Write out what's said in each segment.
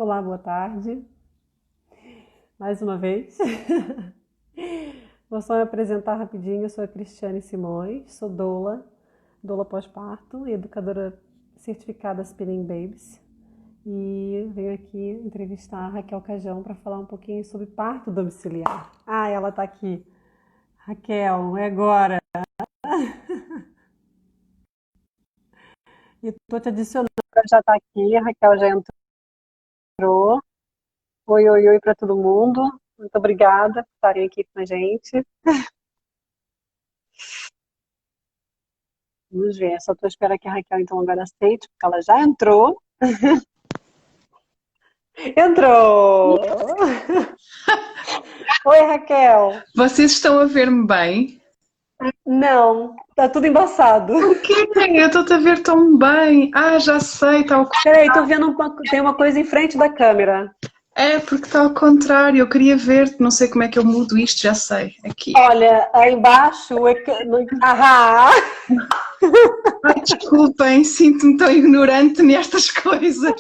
Olá, boa tarde, mais uma vez. Vou só me apresentar rapidinho, eu sou a Cristiane Simões, sou doula pós-parto e educadora certificada Spinning Babies. E venho aqui entrevistar a Raquel Cajão para falar um pouquinho sobre parto domiciliar. Ah, ela está aqui. Raquel, é agora. E estou te adicionando, ela já está aqui, a Raquel já entrou. Oi, oi, oi para todo mundo. Muito obrigada por estarem aqui com a gente. Vamos ver, só estou esperando que a Raquel então agora aceite, porque ela já entrou. Entrou! Oi, Raquel. Vocês estão a ver-me bem? Não, tá tudo embaçado. O quê? Eu estou-te a ver tão bem. Ah, já sei, está ao... Peraí, tô vendo tem uma coisa em frente da câmera. É, porque está ao contrário. Eu queria ver-te, não sei como é que eu mudo isto, já sei. Aqui. Olha, aí embaixo. Ah! Ai, desculpem, sinto-me tão ignorante nestas coisas.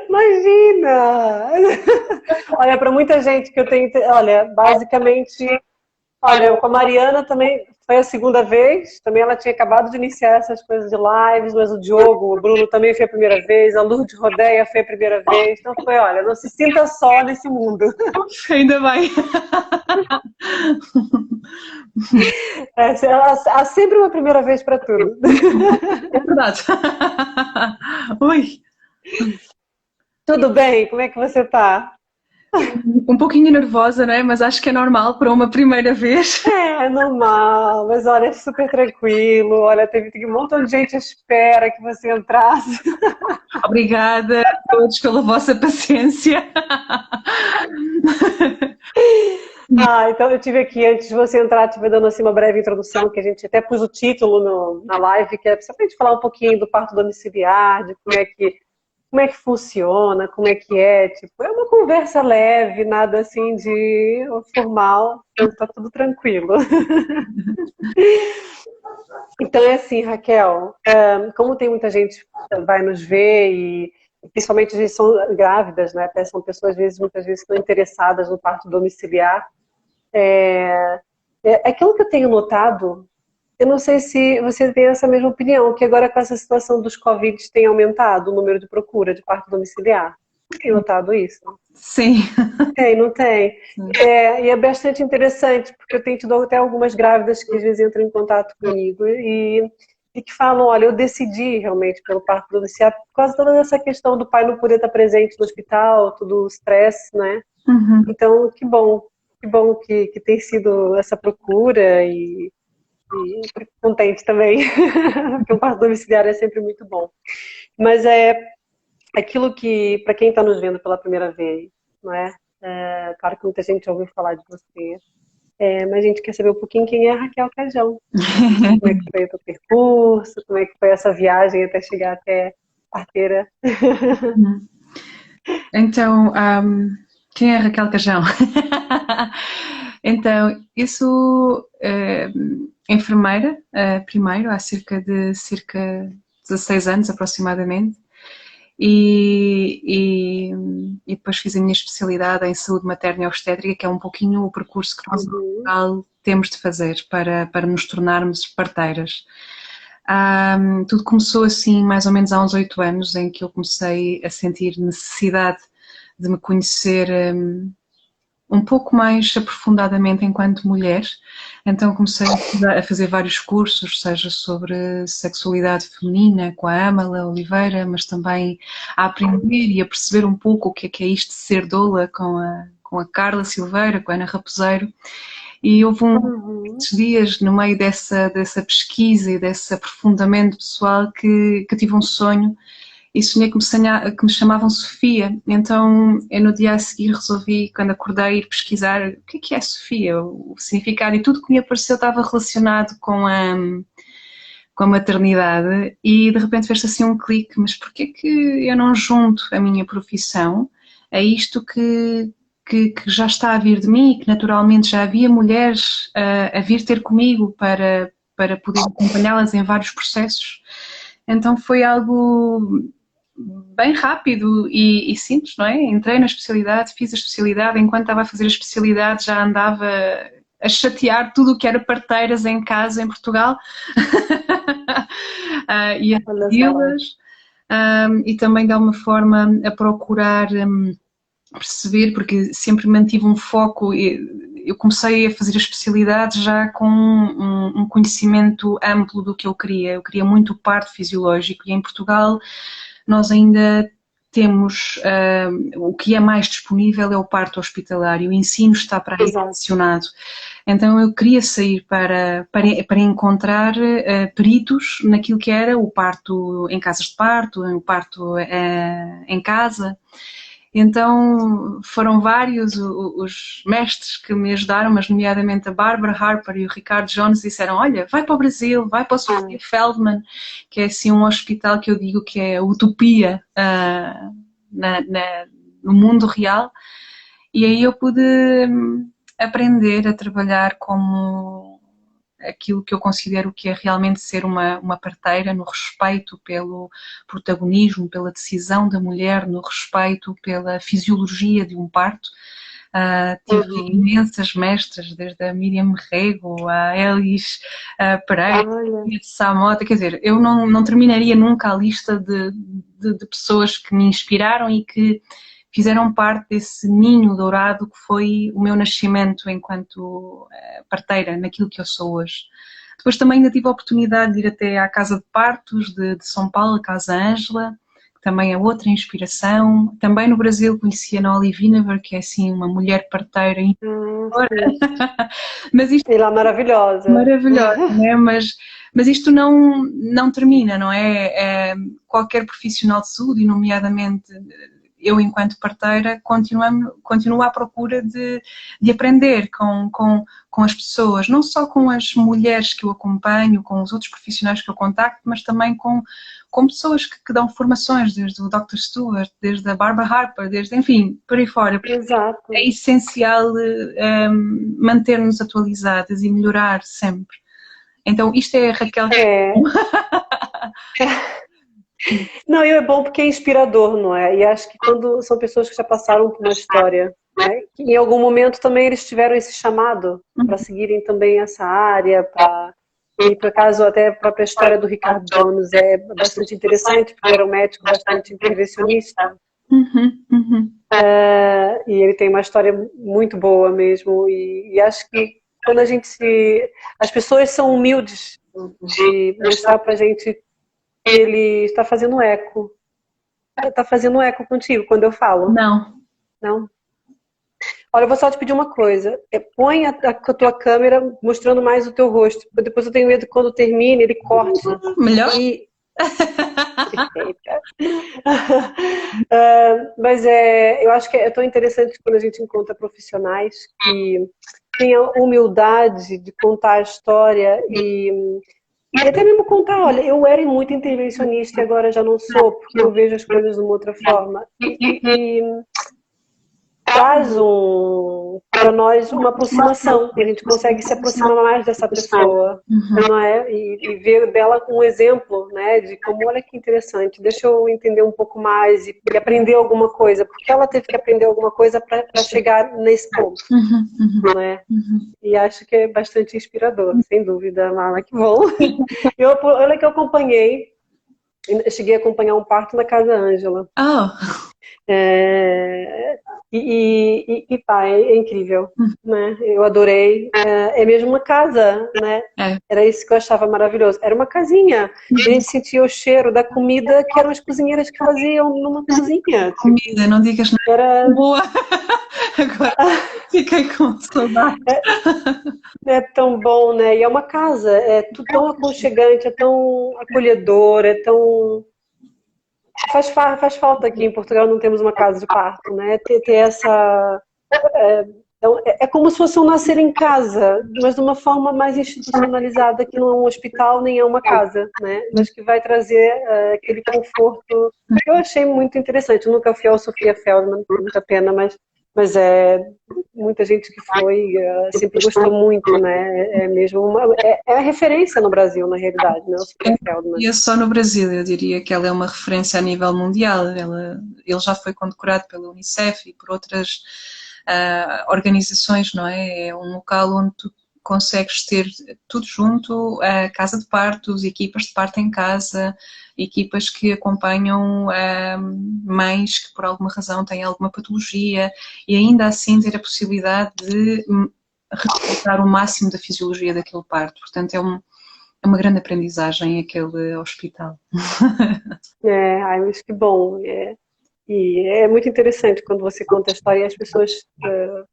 Imagina! Olha, para muita gente que eu tenho. Olha, basicamente. Olha, com a Mariana também foi a segunda vez. Também ela tinha acabado de iniciar essas coisas de lives, mas o Diogo, o Bruno também foi a primeira vez, a Lourdes Rodeia foi a primeira vez. Então foi, olha, não se sinta só nesse mundo. Ainda bem. Há sempre uma primeira vez para tudo. É verdade. Oi. Tudo bem? Como é que você está? Um pouquinho nervosa, não é? Mas acho que é normal para uma primeira vez. É normal, mas olha, é super tranquilo. Olha, teve um montão de gente à espera que você entrasse. Obrigada a todos pela vossa paciência. Então eu tive aqui, antes de você entrar, tive dando assim uma breve introdução, que a gente até pôs o título na live, que é pra gente falar um pouquinho do parto domiciliar, de como é que funciona, como é que é, tipo, é uma conversa leve, nada assim de formal, então tá tudo tranquilo. Então é assim, Raquel, como tem muita gente que vai nos ver e principalmente as gente são grávidas, né? Até são pessoas, às vezes, muitas vezes, que estão interessadas no parto domiciliar. Aquilo que eu tenho notado, eu não sei se você tem essa mesma opinião, que agora com essa situação dos Covid tem aumentado o número de procura de parto domiciliar. Tem notado isso? Sim. Tem, não tem? E é bastante interessante, porque eu tenho tido até algumas grávidas que às vezes entram em contato comigo e que falam, olha, eu decidi realmente pelo parto domiciliar por causa de toda essa questão do pai não poder estar presente no hospital, todo o estresse, né? Uhum. Então, que bom que tem sido essa procura e fico contente também, porque o parto domiciliar é sempre muito bom. Mas é aquilo que, para quem está nos vendo pela primeira vez, não é? Claro que muita gente ouviu falar de você, mas a gente quer saber um pouquinho quem é a Raquel Cajão. Como é que foi o teu percurso, como é que foi essa viagem até chegar até parteira. Então, quem é a Raquel Cajão? Então, eu sou enfermeira, primeiro, há cerca de 16 anos aproximadamente, e depois fiz a minha especialidade em saúde materna e obstétrica, que é um pouquinho o percurso que nós, no hospital, temos de fazer para nos tornarmos parteiras. Tudo começou assim mais ou menos há uns 8 anos, em que eu comecei a sentir necessidade de me conhecer um pouco mais aprofundadamente enquanto mulher. Então comecei a fazer vários cursos, seja sobre sexualidade feminina com a Amala Oliveira, mas também a aprender e a perceber um pouco o que é isto de ser doula com a Carla Silveira, com a Ana Raposeiro. E houve uns dias no meio dessa pesquisa e desse aprofundamento pessoal que tive um sonho e sonhei que me chamavam Sofia. Então eu no dia a seguir resolvi, quando acordei, ir pesquisar o que é Sofia, o significado, e tudo que me apareceu estava relacionado com a maternidade, e de repente fez assim um clique, mas porquê que eu não junto a minha profissão a isto que já está a vir de mim e que naturalmente já havia mulheres a vir ter comigo para poder acompanhá-las em vários processos. Então foi algo bem rápido e simples, não é? Entrei na especialidade, fiz a especialidade, enquanto estava a fazer a especialidade já andava a chatear tudo o que era parteiras em casa em Portugal e a pedi-las e também de alguma forma a procurar perceber, porque sempre mantive um foco. Eu comecei a fazer a especialidade já com um conhecimento amplo do que eu queria. Eu queria muito o parto fisiológico e em Portugal nós ainda temos, o que é mais disponível é o parto hospitalário, o ensino está para aí relacionado. Então eu queria sair para encontrar peritos naquilo que era o parto em casas de parto, o parto em casa. Então foram vários os mestres que me ajudaram, mas nomeadamente a Barbara Harper e o Ricardo Jones disseram, olha, vai para o Brasil, vai para o Sofia Feldman, que é assim um hospital que eu digo que é a utopia no mundo real. E aí eu pude aprender a trabalhar como aquilo que eu considero que é realmente ser uma parteira, no respeito pelo protagonismo, pela decisão da mulher, no respeito pela fisiologia de um parto. Tive imensas mestras, desde a Miriam Rego, a Elis Pereira, a Samota, quer dizer, eu não terminaria nunca a lista de pessoas que me inspiraram e que fizeram parte desse ninho dourado que foi o meu nascimento enquanto parteira, naquilo que eu sou hoje. Depois também ainda tive a oportunidade de ir até à Casa de Partos de São Paulo, a Casa Ângela, que também é outra inspiração. Também no Brasil conheci a Nolly Vinever, que é assim uma mulher parteira mas isto ela é maravilhosa. Maravilhosa, né? Mas isto não termina, não é? Qualquer profissional de saúde, e nomeadamente eu, enquanto parteira, continuo à procura de aprender com as pessoas, não só com as mulheres que eu acompanho, com os outros profissionais que eu contacto, mas também com pessoas que dão formações, desde o Dr. Stewart, desde a Barbara Harper, enfim, por aí fora. Exato. É essencial manter-nos atualizadas e melhorar sempre. Então, isto é a Raquel. Não, e é bom porque é inspirador, não é? E acho que quando são pessoas que já passaram por uma história, né? Que em algum momento também eles tiveram esse chamado para seguirem também essa área, e por acaso até a própria história do Ricardo Jones é bastante interessante, porque era um médico bastante intervencionista. E ele tem uma história muito boa mesmo, e acho que quando as pessoas são humildes de mostrar pra gente, ele está fazendo eco. Está fazendo eco contigo quando eu falo? Não. Não? Olha, eu vou só te pedir uma coisa. Põe a tua câmera mostrando mais o teu rosto. Depois eu tenho medo que quando termine ele corte. Melhor? Mas eu acho que é tão interessante quando a gente encontra profissionais que têm a humildade de contar a história e até mesmo contar, olha, eu era muito intervencionista e agora já não sou, porque eu vejo as coisas de uma outra forma. E traz para nós uma aproximação, e a gente consegue se aproximar mais dessa pessoa, não é? E ver dela um exemplo, né, de como, olha que interessante, deixa eu entender um pouco mais e aprender alguma coisa, porque ela teve que aprender alguma coisa para chegar nesse ponto, não é? E acho que é bastante inspirador, sem dúvida, Mala, que bom. Olha que eu acompanhei, eu cheguei a acompanhar um parto na Casa Ângela. E pá, é incrível, né? Eu adorei. É mesmo uma casa, né? Era isso que eu achava maravilhoso. Era uma casinha. A gente sentia o cheiro da comida que eram as cozinheiras que faziam numa cozinha. Comida, não digas nada. Era boa. Agora fiquei com saudade. É tão bom, né? E é uma casa, é tudo tão aconchegante, é tão acolhedor, é tão... Faz falta aqui em Portugal, não temos uma casa de parto, né? Ter essa... É como se fosse um nascer em casa, mas de uma forma mais institucionalizada, que não é um hospital nem é uma casa, né? Mas que vai trazer aquele conforto que eu achei muito interessante. Eu nunca fui ao Sofia Feldman, por muita pena, mas Mas muita gente que foi sempre gostou muito, né? É mesmo é a referência no Brasil, na realidade, né? O Sr. Feldman. E é só no Brasil, eu diria que ela é uma referência a nível mundial. Ele já foi condecorado pela Unicef e por outras organizações, não é? É um local onde tu consegues ter tudo junto, a casa de partos, equipas de parto em casa, equipas que acompanham mães que por alguma razão têm alguma patologia e ainda assim ter a possibilidade de recuperar o máximo da fisiologia daquele parto. Portanto, é uma grande aprendizagem aquele hospital. Mas que bom. E é muito interessante quando você conta a história e as pessoas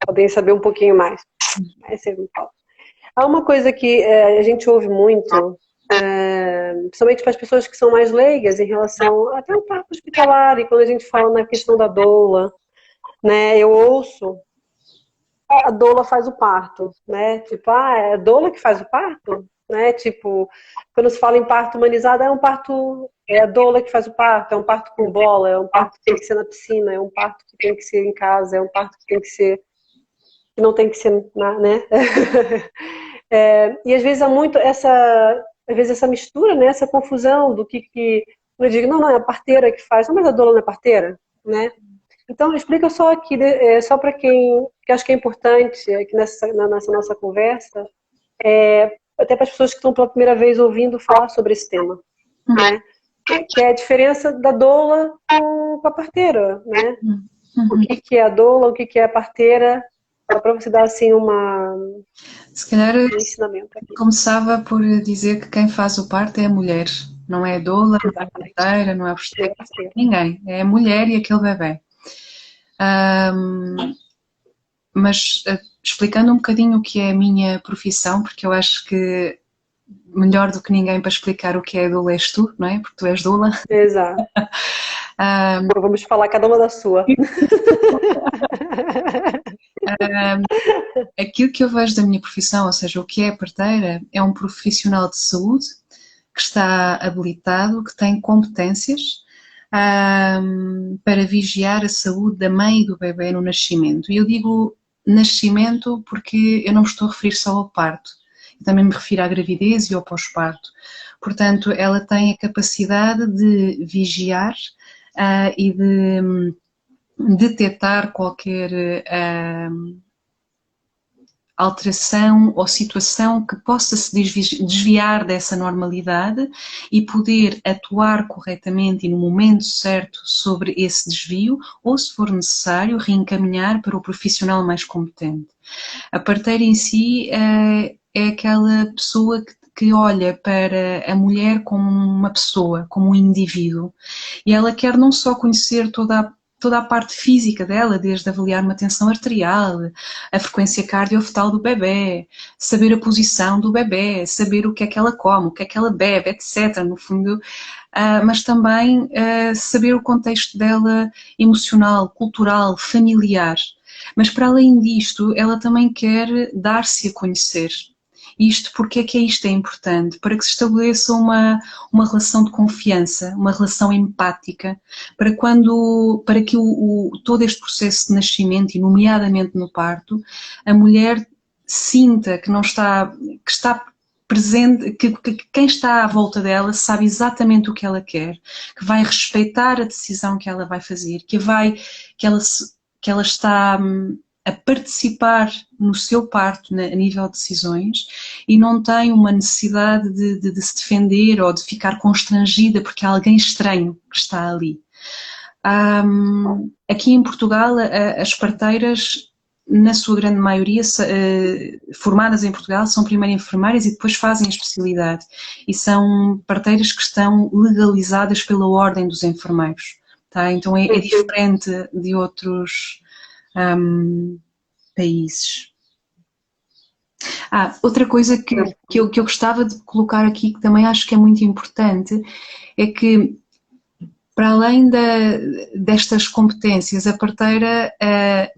podem saber um pouquinho mais. Há uma coisa que a gente ouve muito, principalmente para as pessoas que são mais leigas em relação até ao parto hospitalar, e quando a gente fala na questão da doula, né, eu ouço a doula faz o parto, né? Tipo, é a doula que faz o parto? Né? Tipo, quando se fala em parto humanizado, é um parto, é a doula que faz o parto, é um parto com bola, é um parto que tem que ser na piscina, é um parto que tem que ser em casa, é um parto que tem que ser, que não tem que ser, né? E às vezes há muito essa mistura, né? Essa confusão do que eu digo, não, é a parteira que faz, não, mas a doula não é parteira, né? Então, explica só aqui, só para quem, que acho que é importante aqui nessa nossa conversa, até para as pessoas que estão pela primeira vez ouvindo falar sobre esse tema, né? Que é a diferença da doula com a parteira, né? O que é a doula, o que é a parteira, para você dar assim se calhar um ensinamento aqui. Começava por dizer que quem faz o parto é a mulher, não é a doula, não é a parteira, não é a obstetra, ninguém, é a mulher e aquele bebê. Mas explicando um bocadinho o que é a minha profissão, porque eu acho que melhor do que ninguém para explicar o que é doula és tu, não é? Porque tu és doula. Exato. Vamos falar cada uma da sua. Aquilo que eu vejo da minha profissão, ou seja, o que é parteira, é um profissional de saúde que está habilitado, que tem competências para vigiar a saúde da mãe e do bebê no nascimento. E eu digo nascimento porque eu não me estou a referir só ao parto, eu também me refiro à gravidez e ao pós-parto. Portanto, ela tem a capacidade de vigiar e de detectar qualquer alteração ou situação que possa se desviar dessa normalidade e poder atuar corretamente e no momento certo sobre esse desvio ou, se for necessário, reencaminhar para o profissional mais competente. A parteira em si é aquela pessoa que olha para a mulher como uma pessoa, como um indivíduo, e ela quer não só conhecer toda a parte física dela, desde avaliar uma tensão arterial, a frequência cardiofetal do bebê, saber a posição do bebê, saber o que é que ela come, o que é que ela bebe, etc. No fundo, mas também saber o contexto dela emocional, cultural, familiar. Mas para além disto, ela também quer dar-se a conhecer. Isto, porque é que isto é importante? Para que se estabeleça uma relação de confiança, uma relação empática, para que todo este processo de nascimento, e nomeadamente no parto, a mulher sinta que está presente, que quem está à volta dela sabe exatamente o que ela quer, que vai respeitar a decisão que ela vai fazer, que ela está a participar no seu parto a nível de decisões e não tem uma necessidade de se defender ou de ficar constrangida porque há alguém estranho que está ali. Aqui em Portugal, as parteiras, na sua grande maioria, formadas em Portugal, são primeiro enfermeiras e depois fazem a especialidade. E são parteiras que estão legalizadas pela Ordem dos Enfermeiros. Tá? Então é diferente de outros países. Outra coisa que eu gostava de colocar aqui, que também acho que é muito importante, é que para além destas competências, a parteira,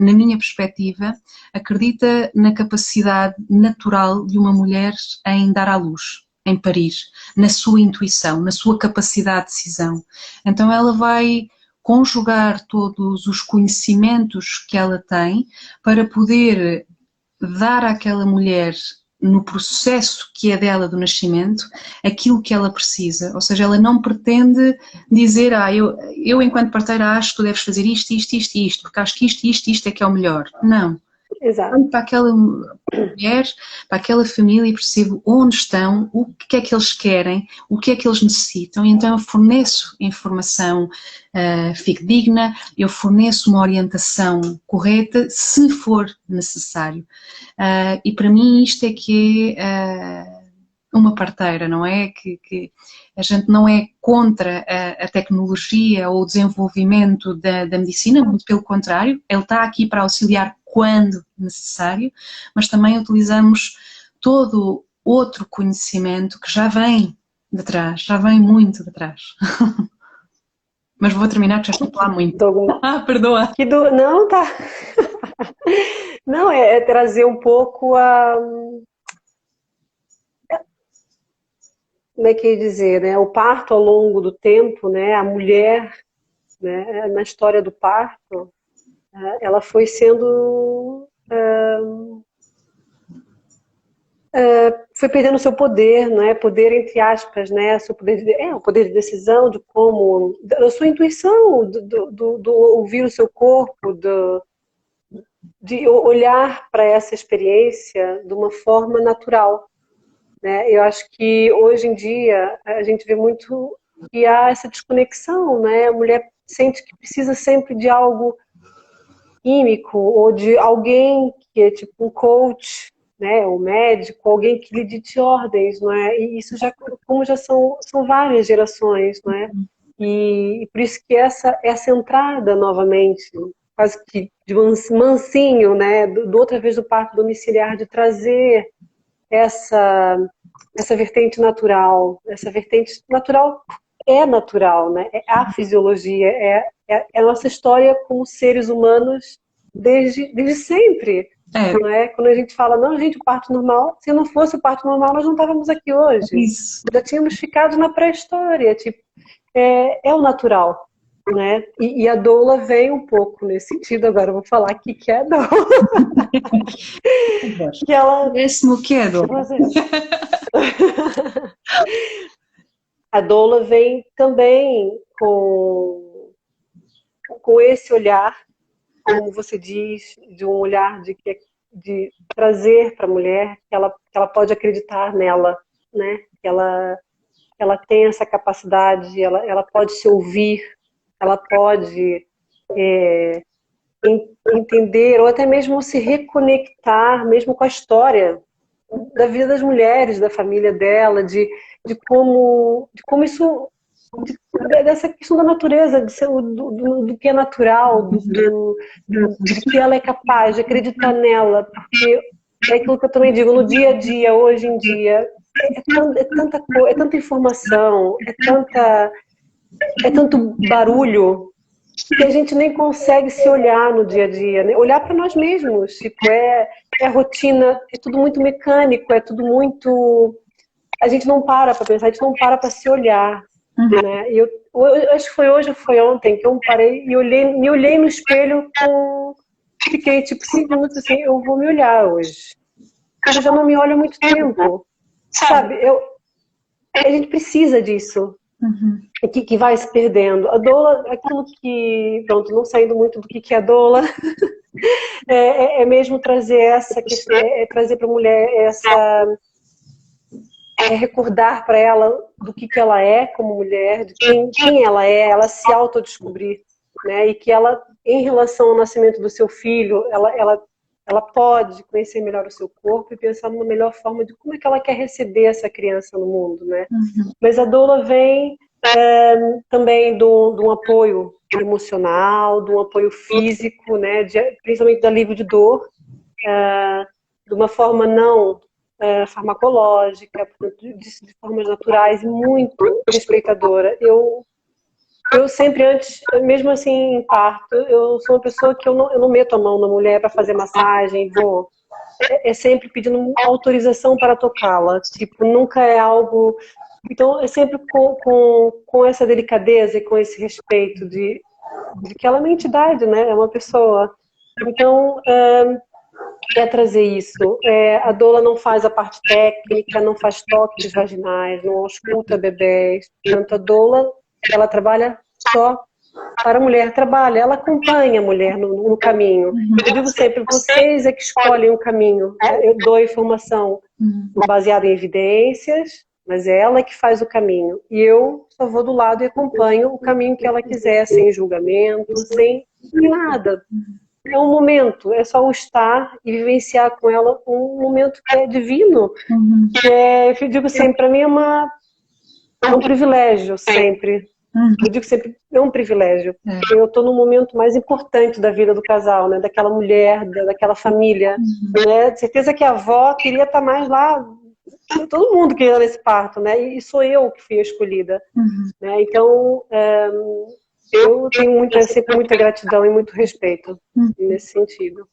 na minha perspectiva, acredita na capacidade natural de uma mulher em dar à luz, em parir, na sua intuição, na sua capacidade de decisão. Então ela vai conjugar todos os conhecimentos que ela tem para poder dar àquela mulher, no processo que é dela do nascimento, aquilo que ela precisa. Ou seja, ela não pretende dizer, eu enquanto parteira acho que tu deves fazer isto, isto, isto e isto, porque acho que isto é que é o melhor. Não. Exato. Para aquela mulher, para aquela família, percebo onde estão, o que é que eles querem, o que é que eles necessitam, e então eu forneço informação fidedigna, eu forneço uma orientação correta, se for necessário. E para mim isto é que é uma parteira, não é? Que a gente não é contra a tecnologia ou o desenvolvimento da medicina, muito pelo contrário, ele está aqui para auxiliar quando necessário, mas também utilizamos todo outro conhecimento que já vem de trás, já vem muito de trás. Mas vou terminar porque já estou a falar muito. Perdoa. Não, tá. Não, é trazer um pouco a... Como é que ia dizer, né? O parto ao longo do tempo, né? A mulher, né? Na história do parto, ela foi sendo... foi perdendo o seu poder, né? Poder entre aspas, né? Seu poder o poder de decisão, de como, da sua intuição, do ouvir o seu corpo, de olhar para essa experiência de uma forma natural, né? Eu acho que hoje em dia a gente vê muito que há essa desconexão, né? A mulher sente que precisa sempre de algo químico ou de alguém que é tipo um coach, né, um médico, alguém que lhe dite ordens, não é? E isso já, como já são várias gerações, não é? E por isso que essa entrada novamente, quase que de mansinho, né, do outra vez do parto domiciliar, de trazer essa vertente natural, é natural, né? É a fisiologia, é a nossa história como seres humanos desde sempre. Não é? Quando a gente fala, não, gente, o parto normal, se não fosse o parto normal, nós não estávamos aqui hoje. Isso. Já tínhamos ficado na pré-história. Tipo, é o natural. Né? E a doula vem um pouco nesse sentido. Agora eu vou falar aqui que é a doula. Que ela... Parece-me o que é a doula. A doula vem também com esse olhar, como você diz, de um olhar de trazer para a mulher que ela pode acreditar nela, né? Que ela tem essa capacidade, ela pode se ouvir, ela pode entender ou até mesmo se reconectar mesmo com a história da vida das mulheres, da família dela, de como isso, dessa questão da natureza, do que é natural, de que ela é capaz, de acreditar nela, porque é aquilo que eu também digo, no dia a dia, hoje em dia, é tanta informação, é tanto barulho, que a gente nem consegue se olhar no dia a dia, né? Olhar para nós mesmos, tipo, é rotina, é tudo muito mecânico, é tudo muito... A gente não para pensar, a gente não para se olhar, né? E eu acho que foi hoje ou foi ontem que eu parei e me olhei no espelho fiquei tipo 5 minutos assim, eu vou me olhar hoje. Eu já não me olho há muito tempo, sabe? A gente precisa disso. Que vai se perdendo. A doula, aquilo que, pronto, não saindo muito do que é a doula, é mesmo trazer essa questão, trazer para a mulher recordar para ela do que ela é como mulher, de quem ela é, ela se autodescobrir, né? E que ela, em relação ao nascimento do seu filho, ela pode conhecer melhor o seu corpo e pensar numa melhor forma de como é que ela quer receber essa criança no mundo, né? Mas a doula vem também de um apoio emocional, de um apoio físico, né, principalmente de alívio de dor, de uma forma não farmacológica, de formas naturais, muito respeitadora. Eu sempre antes, mesmo assim em parto, eu sou uma pessoa que eu não meto a mão na mulher para fazer massagem, é sempre pedindo autorização para tocá-la, tipo, nunca é algo... Então, é sempre com essa delicadeza e com esse respeito de de que ela é uma entidade, né? É uma pessoa. Então, é trazer isso. A doula não faz a parte técnica, não faz toques vaginais, não ausculta bebês. Portanto, a doula, ela trabalha só para a mulher, trabalha, ela acompanha a mulher no caminho. Eu digo sempre, vocês é que escolhem o caminho. Eu dou informação baseada em evidências, mas é ela que faz o caminho. E eu só vou do lado e acompanho o caminho que ela quiser, sem julgamento, sem nada. É um momento, é só o estar e vivenciar com ela um momento que é divino, que eu digo sempre, para mim é um privilégio sempre. Eu digo sempre, é um privilégio. Eu estou no momento mais importante da vida do casal, né? Daquela mulher, daquela família. Né? De certeza que a avó queria estar mais lá, todo mundo queria nesse parto, né? E sou eu que fui a escolhida. Né? Então, eu tenho sempre muita gratidão e muito respeito nesse sentido.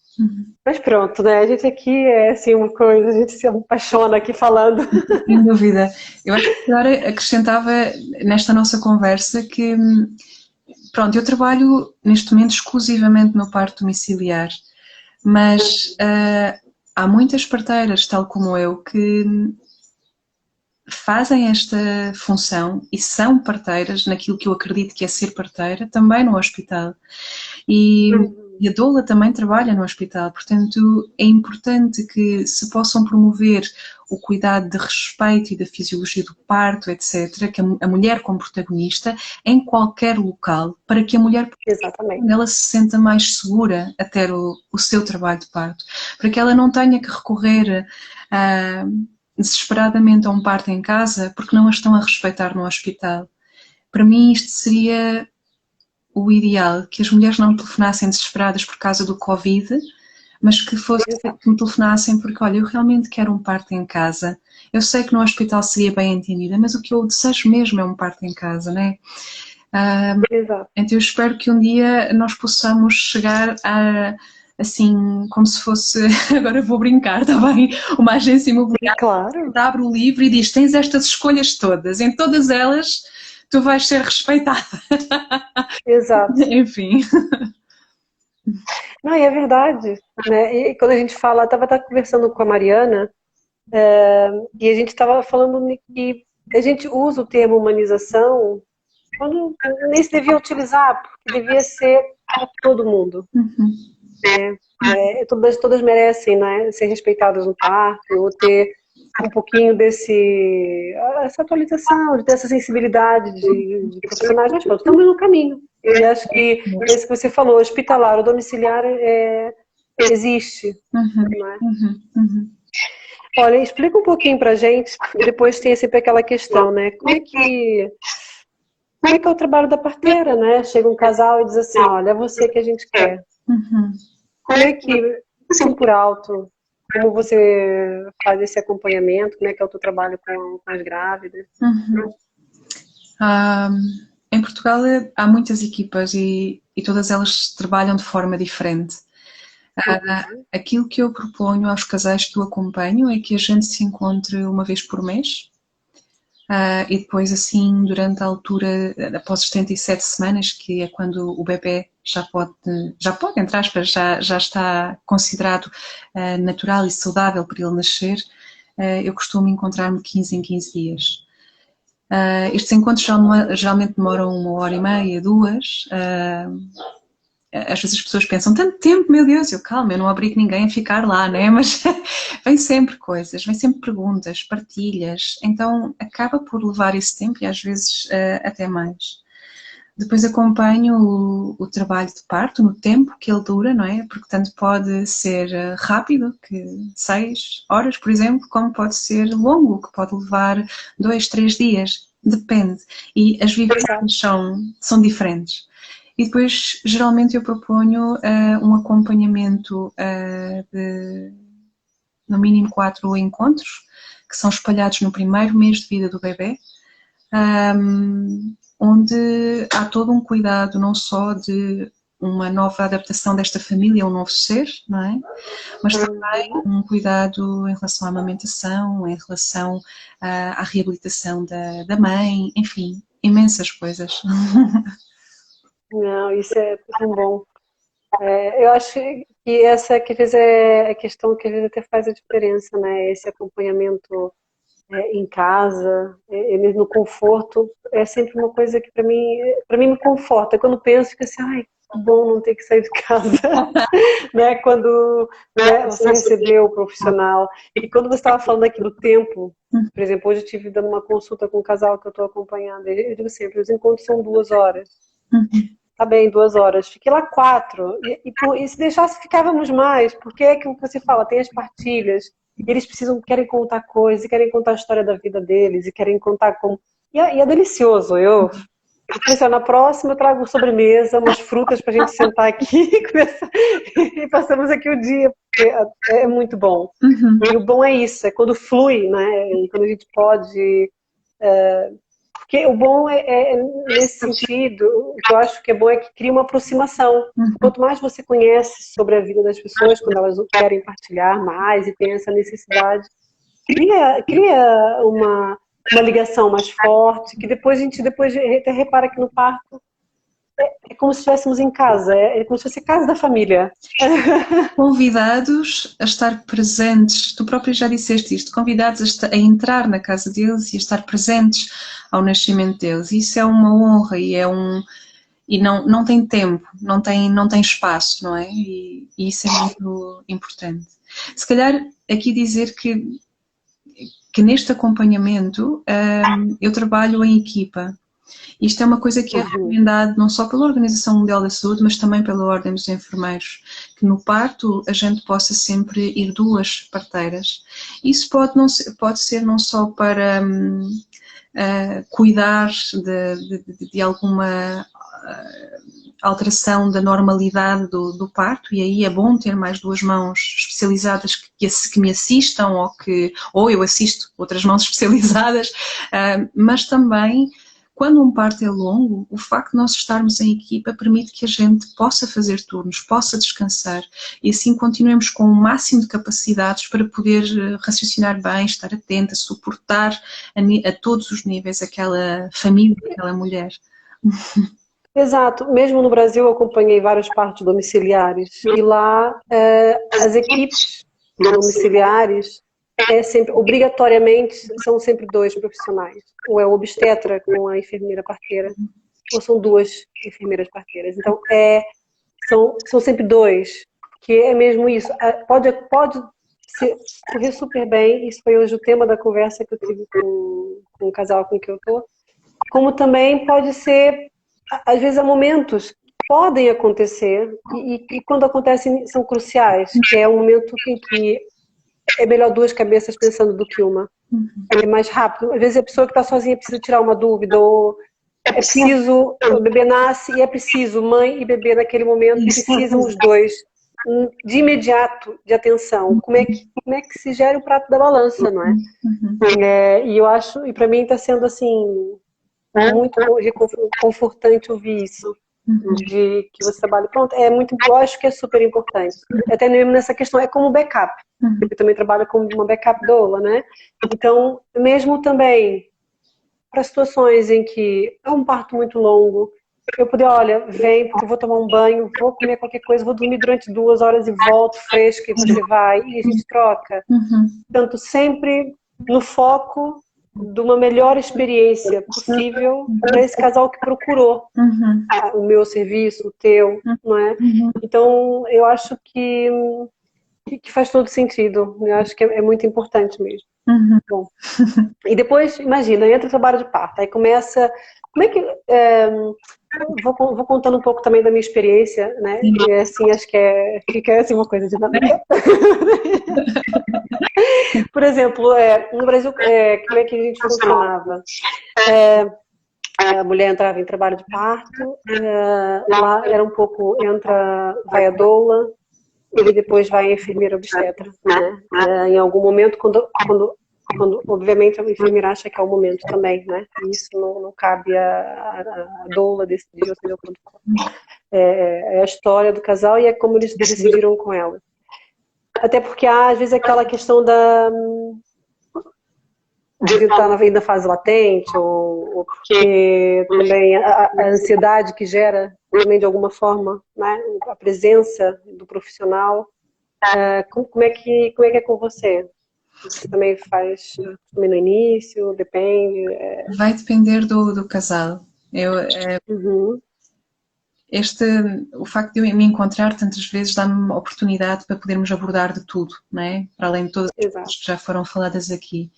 Mas pronto, né? A gente aqui é assim uma coisa, a gente se apaixona aqui falando. Sem dúvida. Eu acho que agora acrescentava nesta nossa conversa que, pronto, eu trabalho neste momento exclusivamente no parto domiciliar, mas há muitas parteiras, tal como eu, que fazem esta função e são parteiras naquilo que eu acredito que é ser parteira, também no hospital. E a doula também trabalha no hospital, portanto é importante que se possam promover o cuidado de respeito e da fisiologia do parto, etc., que a mulher como protagonista em qualquer local, para que a mulher ela se sinta mais segura a ter o seu trabalho de parto, para que ela não tenha que recorrer desesperadamente a um parto em casa porque não a estão a respeitar no hospital. Para mim isto seria o ideal, que as mulheres não me telefonassem desesperadas por causa do Covid, mas que me telefonassem porque, olha, eu realmente quero um parto em casa. Eu sei que no hospital seria bem entendida, mas o que eu desejo mesmo é um parto em casa, né? Então eu espero que um dia nós possamos chegar a, assim, como se fosse, agora vou brincar, está bem? Uma agência imobiliária que abre o livro e diz, tens estas escolhas todas, em todas elas tu vais ser respeitada. Exato. Enfim. Não, e é verdade, né? E quando a gente fala, estava conversando com a Mariana, e a gente estava falando que a gente usa o termo humanização quando nem se devia utilizar, porque devia ser para todo mundo. Todas merecem, né, ser respeitadas no parto, ou ter um pouquinho essa atualização, de ter essa sensibilidade de profissionais, mas pronto, estamos no caminho. Eu acho que é isso que você falou, hospitalar, o domiciliar existe. Não é? Olha, explica um pouquinho pra gente, e depois tem sempre aquela questão, né? Como é que é o trabalho da parteira, né? Chega um casal e diz assim, olha, é você que a gente quer. Como é que, assim por alto, como você faz esse acompanhamento, como é que é o teu trabalho com as grávidas? Em Portugal há muitas equipas e todas elas trabalham de forma diferente. Aquilo que eu proponho aos casais que eu acompanho é que a gente se encontre uma vez por mês e depois assim durante a altura, após as 77 semanas, que é quando o bebê já pode, entre aspas, já está considerado natural e saudável para ele nascer, eu costumo encontrar-me 15 em 15 dias. Estes encontros geralmente demoram 1h30, 2. Às vezes as pessoas pensam, tanto tempo, meu Deus, calma, eu não obrigo ninguém a ficar lá, né? Mas vem sempre coisas, vem sempre perguntas, partilhas, então acaba por levar esse tempo e às vezes até mais. Depois acompanho o trabalho de parto no tempo que ele dura, não é? Porque tanto pode ser rápido, que 6 horas, por exemplo, como pode ser longo, que pode levar 2, 3 dias, depende. E as vivências são diferentes. E depois, geralmente, eu proponho um acompanhamento de, no mínimo, 4 encontros, que são espalhados no primeiro mês de vida do bebê, onde há todo um cuidado, não só de uma nova adaptação desta família, um novo ser, não é? Mas também um cuidado em relação à amamentação, em relação à reabilitação da mãe, enfim, imensas coisas. Não, isso é tão bom. Eu acho que essa que às vezes é a questão que às vezes até faz a diferença, né? Esse acompanhamento em casa, mesmo no conforto, é sempre uma coisa que para mim me conforta. Quando penso que assim, ai, que bom não ter que sair de casa, né? Quando, né, você recebeu o profissional. E quando você estava falando aqui do tempo, por exemplo, hoje eu estive dando uma consulta com um casal que eu estou acompanhando. Eu digo sempre, os encontros são 2 horas. Tá bem, 2 horas. Fiquei lá 4. E se deixasse, ficávamos mais. Porque é que você fala, tem as partilhas. E eles querem contar coisas, e querem contar a história da vida deles, e querem contar como. E é delicioso. Eu pensei, na próxima eu trago sobremesa, umas frutas pra gente sentar aqui e passamos aqui o dia. Porque é muito bom. E o bom é isso, é quando flui, né? E quando a gente pode. Porque o bom nesse sentido, o que eu acho que é bom é que cria uma aproximação. Quanto mais você conhece sobre a vida das pessoas, quando elas querem partilhar mais e tem essa necessidade, cria uma ligação mais forte, que depois a gente até repara que no parto é como se estivéssemos em casa, é como se fosse a casa da família. Convidados a estar presentes, tu próprio já disseste isto, convidados a entrar na casa deles e a estar presentes ao nascimento deles. Isso é uma honra e não tem tempo, não tem espaço, não é? E isso é muito importante. Se calhar aqui dizer que neste acompanhamento eu trabalho em equipa. Isto é uma coisa que é recomendado não só pela Organização Mundial da Saúde, mas também pela Ordem dos Enfermeiros, que no parto a gente possa sempre ir 2 parteiras. Isso pode ser não só para cuidar de alguma alteração da normalidade do parto, e aí é bom ter mais 2 mãos especializadas que me assistam, ou eu assisto outras mãos especializadas, mas também quando um parto é longo, o facto de nós estarmos em equipa permite que a gente possa fazer turnos, possa descansar e assim continuemos com o máximo de capacidades para poder raciocinar bem, estar atenta, suportar a todos os níveis aquela família, aquela mulher. Exato. Mesmo no Brasil eu acompanhei vários partos domiciliares e lá as equipes domiciliares obrigatoriamente são sempre 2 profissionais. Ou é o obstetra com a enfermeira parteira, ou são 2 enfermeiras parteiras. Então são sempre 2, que é mesmo isso. Pode correr super bem. Isso foi hoje o tema da conversa que eu tive com o casal com que eu tô. Como também pode ser, às vezes há momentos que podem acontecer e quando acontecem são cruciais, que é um momento em que é melhor 2 cabeças pensando do que uma. É mais rápido. Às vezes a pessoa que está sozinha precisa tirar uma dúvida, ou o bebê nasce e é preciso mãe e bebê naquele momento, precisam os 2 de imediato de atenção. Como é que se gera o prato da balança, não é? E eu acho, e para mim está sendo assim muito confortante ouvir isso. De que você trabalha, pronto, eu acho que é super importante. Até mesmo nessa questão, é como backup. Eu também trabalho como uma backup doula, né? Então, mesmo também para situações em que é um parto muito longo, eu poder, olha, vem, porque eu vou tomar um banho, vou comer qualquer coisa, vou dormir durante 2 horas e volto fresca e você vai, e a gente troca. Portanto, sempre no foco de uma melhor experiência possível para esse casal que procurou o meu serviço, o teu, não é? Então, eu acho que faz todo sentido. Eu acho que é muito importante mesmo. Bom, e depois, imagina, entra o trabalho de parto, aí começa... Como é que... vou contando um pouco também da minha experiência, né? E assim, acho que fica assim uma coisa de... Por exemplo, no Brasil, como é que a gente funcionava? A mulher entrava em trabalho de parto, lá era um pouco, vai a doula, e depois vai a enfermeira obstetra, né? Em algum momento, quando obviamente a enfermeira acha que é o momento também, né? Isso não cabe a doula decidir, ou seja, quando for. É a história do casal e é como eles decidiram com ela. Até porque há, às vezes, aquela questão de estar ainda na fase latente, ou porque também a ansiedade que gera também de alguma forma, né, a presença do profissional. Como é que é com você? Você também faz também no início? Depende? Vai depender do casal. Uhum. O facto de eu me encontrar tantas vezes dá-me uma oportunidade para podermos abordar de tudo, não é? Para além de todas as coisas que já foram faladas aqui.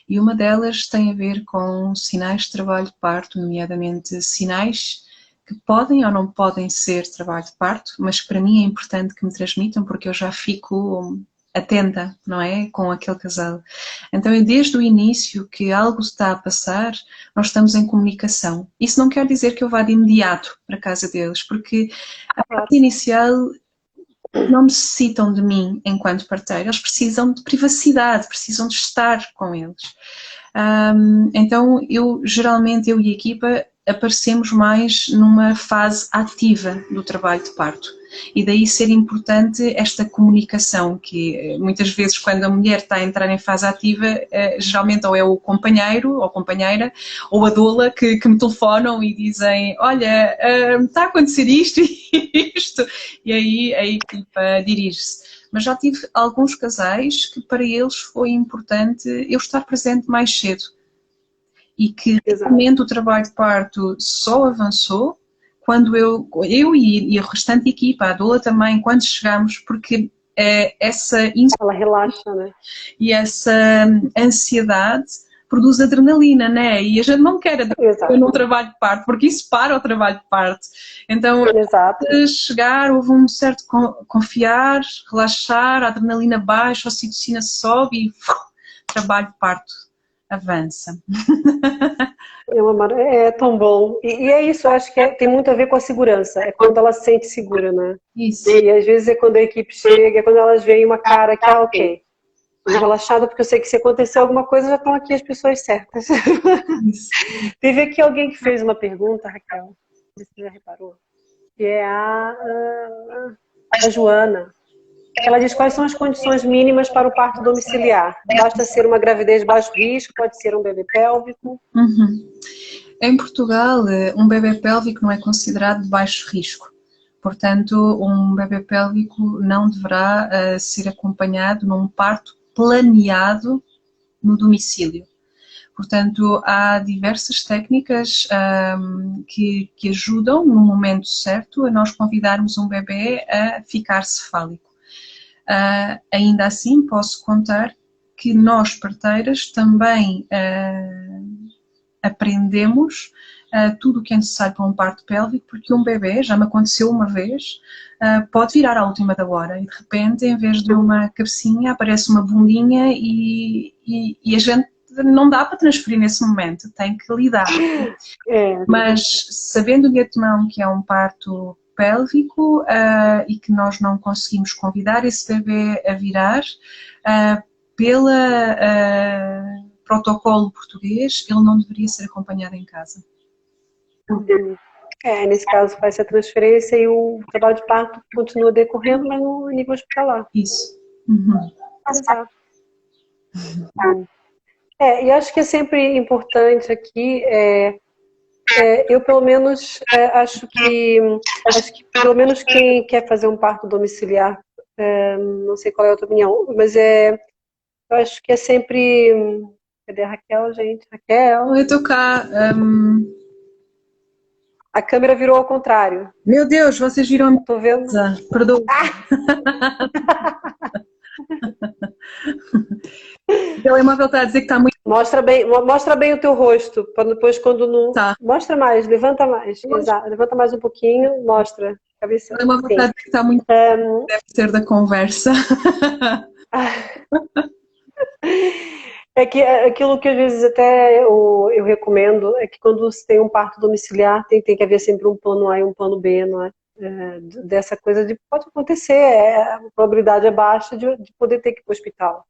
E uma delas tem a ver com sinais de trabalho de parto, nomeadamente sinais que podem ou não podem ser trabalho de parto, mas que para mim é importante que me transmitam, porque eu já fico atenta, não é? Com aquele casal. Então é desde o início que algo está a passar, nós estamos em comunicação. Isso não quer dizer que eu vá de imediato para a casa deles, porque a parte inicial não necessitam de mim enquanto parteira, eles precisam de privacidade, precisam de estar com eles. Então geralmente eu e a equipa aparecemos mais numa fase ativa do trabalho de parto. E daí ser importante esta comunicação, que muitas vezes quando a mulher está a entrar em fase ativa, geralmente ou é o companheiro ou companheira ou a doula que me telefonam e dizem, olha, está a acontecer isto e isto, e aí a equipa dirige-se. Mas já tive alguns casais que para eles foi importante eu estar presente mais cedo e que realmente o trabalho de parto só avançou quando eu e a restante equipa, a doula também, quando chegamos, porque ela relaxa, né? E essa ansiedade produz adrenalina, né? E a gente não quer adrenalina no trabalho de parto, porque isso para o trabalho de parto. Então, chegar, houve um certo confiar, relaxar, a adrenalina baixa, a ocitocina sobe e trabalho de parto avança. É tão bom. E é isso, eu acho que tem muito a ver com a segurança. É quando ela se sente segura, né? Isso. E às vezes é quando a equipe chega, é quando elas veem uma cara que, ok, relaxada, porque eu sei que se acontecer alguma coisa, já estão aqui as pessoas certas. Teve aqui alguém que fez uma pergunta, Raquel, não sei se você já reparou, que é a Joana. Ela diz quais são as condições mínimas para o parto domiciliar. Basta ser uma gravidez de baixo risco, pode ser um bebê pélvico. Uhum. Em Portugal, um bebê pélvico não é considerado de baixo risco. Portanto, um bebê pélvico não deverá ser acompanhado num parto planeado no domicílio. Portanto, há diversas técnicas que ajudam, no momento certo, a nós convidarmos um bebê a ficar cefálico. Ainda assim, posso contar que nós, parteiras, também aprendemos tudo o que é necessário para um parto pélvico, porque um bebê, já me aconteceu uma vez, pode virar à última da hora e de repente, em vez de uma cabecinha, aparece uma bundinha e a gente não dá para transferir nesse momento, tem que lidar. Mas sabendo de antemão que é um parto pélvico e que nós não conseguimos convidar esse bebê a virar, pela protocolo português, ele não deveria ser acompanhado em casa. Nesse caso faz a transferência e o trabalho de parto continua decorrendo, mas no nível hospitalar. Isso. Uhum. Exato. E acho que é sempre importante aqui, eu pelo menos acho que pelo menos quem quer fazer um parto domiciliar, não sei qual é a tua opinião, mas eu acho que é sempre... Cadê a Raquel, gente? Raquel? Eu estou cá. A câmera virou ao contrário. Meu Deus, vocês viram a minha Tô vendo. Perdoa. O telemóvel está a dizer que está muito... Mostra bem o teu rosto, para depois quando não... Tá. Mostra mais, levanta mais. Exato. Levanta mais um pouquinho, mostra. Cabeça. O telemóvel está a dizer que está muito... Deve ser da conversa. É que aquilo que às vezes até eu recomendo é que quando se tem um parto domiciliar tem que haver sempre um plano A e um plano B, não é? Dessa coisa de pode acontecer, a probabilidade é baixa de poder ter que ir para o hospital.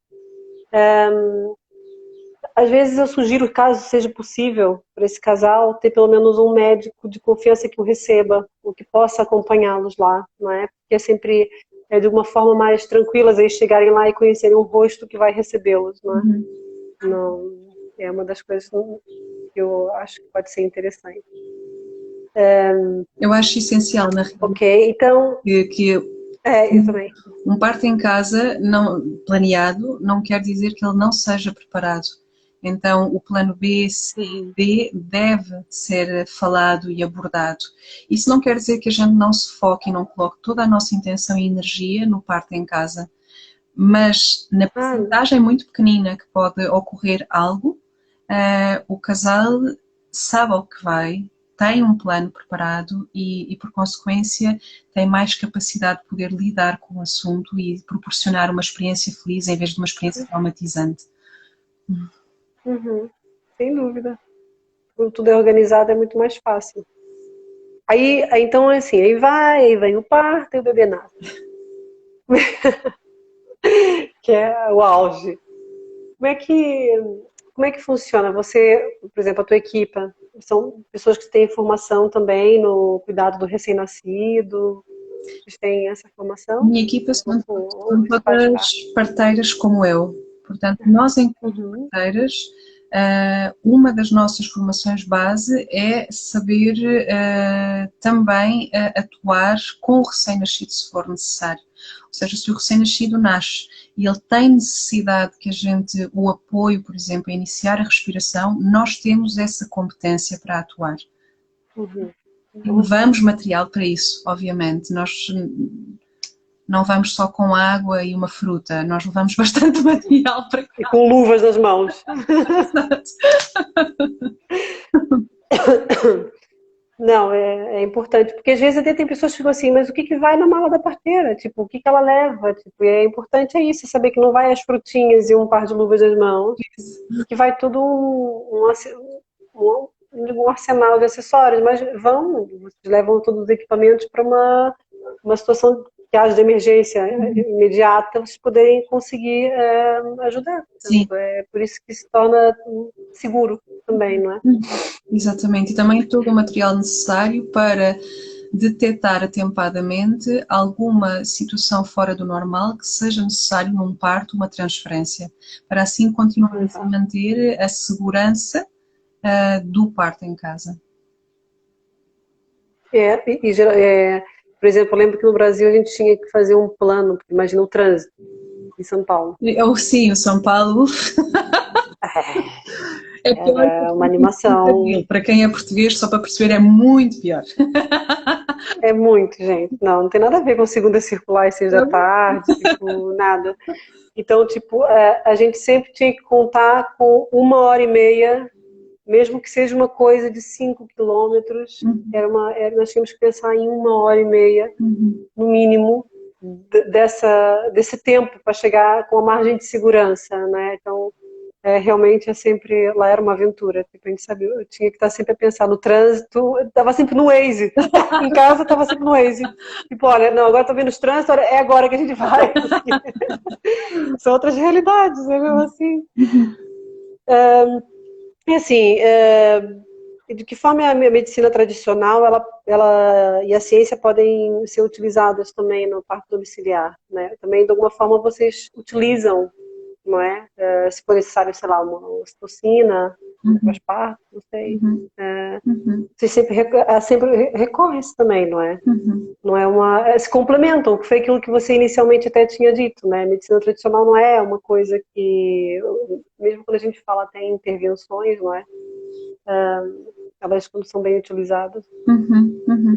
Às vezes eu sugiro, caso seja possível para esse casal, ter pelo menos um médico de confiança que o receba, ou que possa acompanhá-los lá, não é? Porque é sempre de uma forma mais tranquila eles chegarem lá e conhecerem o rosto que vai recebê-los, não é? É uma das coisas que eu acho que pode ser interessante. Eu acho essencial na Ok, então, que eu também. um parto em casa não, planeado não quer dizer que ele não seja preparado. Então, o plano B, C, D deve ser falado e abordado. Isso não quer dizer que a gente não se foque e não coloque toda a nossa intenção e energia no parto em casa, mas na porcentagem muito pequenina que pode ocorrer algo, o casal sabe ao que vai, tem um plano preparado e, por consequência, tem mais capacidade de poder lidar com o assunto e proporcionar uma experiência feliz em vez de uma experiência traumatizante. Uhum, sem dúvida. Quando tudo é organizado é muito mais fácil. Aí então, assim, aí vem o parto e o bebê nasce. Que é o auge. Como é que, como é que funciona? Você, por exemplo, a tua equipe, são pessoas que têm formação também no cuidado do recém-nascido? Vocês têm essa formação? Minha equipa são Isso faz todas parte? parteiras como eu. Portanto, nós, enquanto Uhum. parteiras, uma das nossas formações base é saber também atuar com o recém-nascido se for necessário. Ou seja, se o recém-nascido nasce e ele tem necessidade que a gente o apoie, por exemplo, a iniciar a respiração, nós temos essa competência para atuar. Uhum. E levamos material para isso, obviamente. Nós não vamos só com água e uma fruta, nós levamos bastante material para E cá. com luvas nas mãos. Não, é importante, porque às vezes até tem pessoas que ficam assim, mas o que que vai na mala da parteira? Tipo, o que que ela leva? Tipo, e é importante isso, saber que não vai as frutinhas e um par de luvas nas mãos, que vai tudo um arsenal de acessórios, mas vocês levam todos os equipamentos para uma situação que haja de emergência imediata, vocês poderem conseguir ajudar. Sim. É por isso que se torna seguro também, não é? Exatamente, e também todo o material necessário para detectar atempadamente alguma situação fora do normal que seja necessário num parto, uma transferência, para assim continuarmos a manter a segurança do parto em casa. Por exemplo, eu lembro que no Brasil a gente tinha que fazer um plano, imagina o trânsito em São Paulo. Sim, o São Paulo é pior Era uma animação. para quem é português, só para perceber, é muito pior. É muito, gente. Não tem nada a ver com segunda circular e 6 da tarde, tipo, nada. Então, tipo, a gente sempre tinha que contar com 1h30, mesmo que seja uma coisa de 5 quilômetros, nós tínhamos que pensar em 1h30, no mínimo, desse tempo para chegar com a margem de segurança, né? Então, realmente lá era uma aventura. Tipo, a gente sabia, eu tinha que estar sempre a pensar no trânsito, estava sempre no Waze. Em casa estava sempre no Waze. Tipo, olha, não, agora estou vendo os trânsitos, é agora que a gente vai. São outras realidades, né? Mesmo assim. E assim, de que forma a medicina tradicional e a ciência podem ser utilizadas também no parto domiciliar, né? Também, de alguma forma, vocês utilizam, não é? Se for necessário, sei lá, uma ocitocina, pós-parto, não sei. Vocês sempre recorrem a isso também, não é? Não é se complementam, que foi aquilo que você inicialmente até tinha dito, né? A medicina tradicional não é uma coisa que, mesmo quando a gente fala até em intervenções, não é? Elas, quando são bem utilizadas,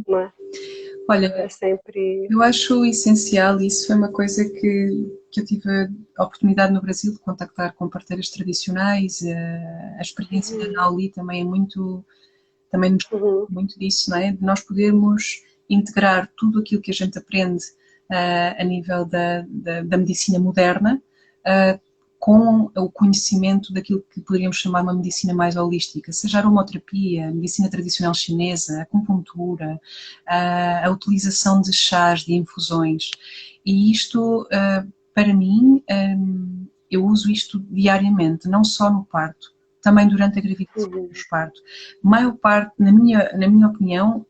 não é? Olha, É sempre. eu acho essencial, e isso foi uma coisa que eu tive a oportunidade no Brasil de contactar com parteiras tradicionais, a experiência da Nauli também é também nos muito disso, não é? De nós podermos integrar tudo aquilo que a gente aprende a nível da medicina moderna com o conhecimento daquilo que poderíamos chamar uma medicina mais holística, seja a aromaterapia, a medicina tradicional chinesa, a acupuntura, a utilização de chás, de infusões. E isto, para mim, eu uso isto diariamente, não só no parto, também durante a gravidez e o parto. Maior parte, na minha opinião,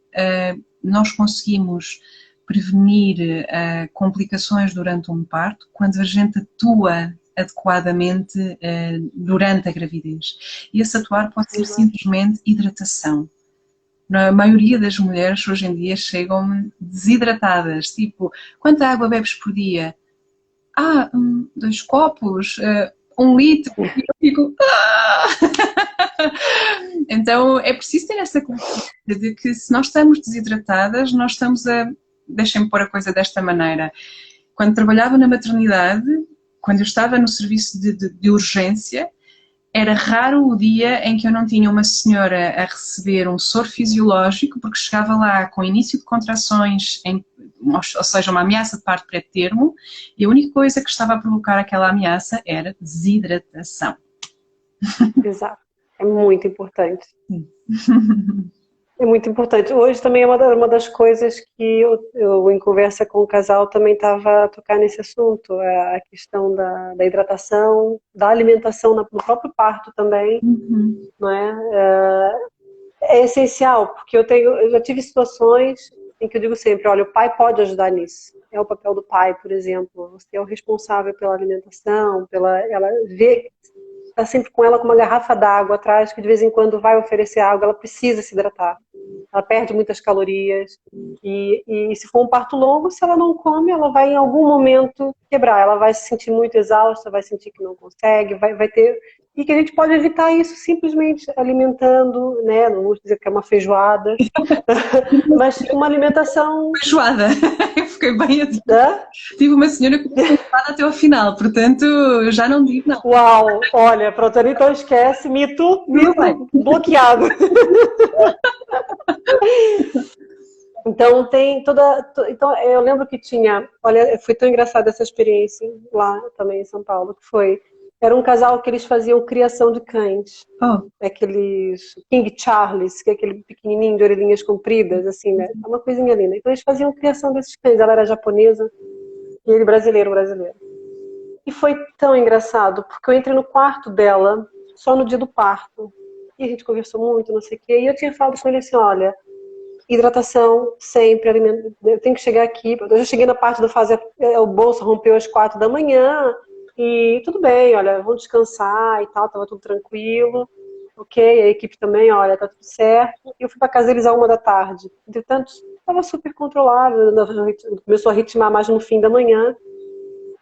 nós conseguimos prevenir complicações durante um parto quando a gente atua adequadamente durante a gravidez. E esse atuar pode ser simplesmente hidratação. A maioria das mulheres hoje em dia chegam desidratadas, tipo, quanta água bebes por dia? 2 copos, 1 litro, e eu fico... Então é preciso ter essa consciência de que se nós estamos desidratadas, nós estamos a... Deixem-me pôr a coisa desta maneira. Quando trabalhava na maternidade, quando eu estava no serviço de urgência, era raro o dia em que eu não tinha uma senhora a receber um soro fisiológico, porque chegava lá com início de contrações, ou seja, uma ameaça de parto pré-termo, e a única coisa que estava a provocar aquela ameaça era desidratação. Exato. É muito importante. É muito importante. Hoje também é uma das coisas que eu em conversa com o casal, também estava a tocar nesse assunto, a questão da hidratação, da alimentação no próprio parto também, não é? É essencial, porque eu já tive situações em que eu digo sempre, olha, o pai pode ajudar nisso. É o papel do pai, por exemplo. Você é o responsável pela alimentação, ela vê, está sempre com ela com uma garrafa d'água atrás, que de vez em quando vai oferecer água, ela precisa se hidratar. Ela perde muitas calorias. E se for um parto longo, se ela não come, ela vai em algum momento quebrar. Ela vai se sentir muito exausta, vai sentir que não consegue, vai ter... E que a gente pode evitar isso simplesmente alimentando, né? Não vou dizer que é uma feijoada, mas uma alimentação... Feijoada! Eu fiquei bem assim. Tive uma senhora que feijoada até ao final, portanto já não digo não. Uau! Olha, pronto, então esquece, mito bloqueado. Então tem então eu lembro que tinha, olha, foi tão engraçada essa experiência lá também em São Paulo, era um casal que eles faziam criação de cães. Aqueles King Charles, que é aquele pequenininho de orelhinhas compridas, assim, né? É uma coisinha linda. Então eles faziam criação desses cães. Ela era japonesa e ele brasileiro. E foi tão engraçado, porque eu entrei no quarto dela só no dia do parto. E a gente conversou muito, não sei o quê. E eu tinha falado com ele assim, olha, hidratação sempre, alimento, eu tenho que chegar aqui. Eu já cheguei na parte da fase, o bolso rompeu às 4 da manhã. E tudo bem, olha, vamos descansar e tal, tava tudo tranquilo. Ok, a equipe também, olha, tá tudo certo. E eu fui pra casa deles à 1 da tarde. Entretanto, tava super controlado, começou a ritmar mais no fim da manhã.